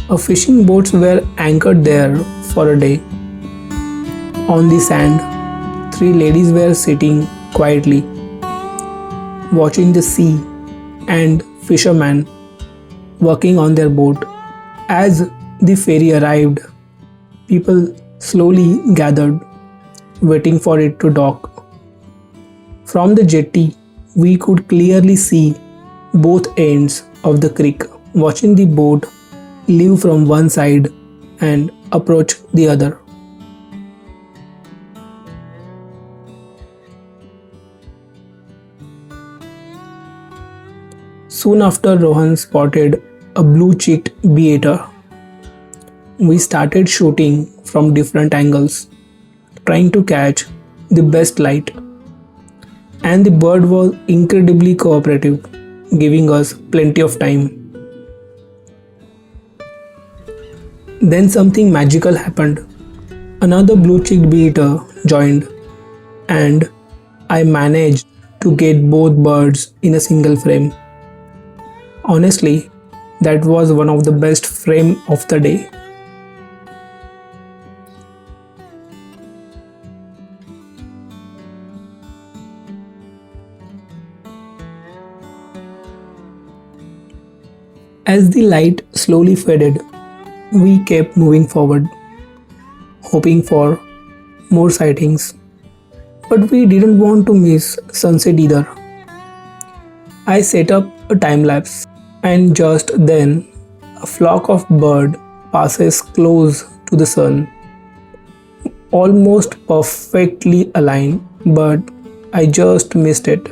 A fishing boats were anchored there for a day. On the sand, three ladies were sitting quietly, watching the sea and fishermen working on their boat. As the ferry arrived, people slowly gathered, waiting for it to dock. From the jetty, we could clearly see both ends of the creek, watching the boat leave from one side and approach the other. Soon after, Rohan spotted a blue cheeked beater. We started shooting from different angles, trying to catch the best light. And the bird was incredibly cooperative, giving us plenty of time. Then something magical happened. Another blue cheeked beater joined, and I managed to get both birds in a single frame. Honestly, that was one of the best frame of the day. As the light slowly faded, we kept moving forward, hoping for more sightings. But we didn't want to miss sunset either. I set up a time lapse, and just then, a flock of birds passes close to the sun, almost perfectly aligned, but I just missed it.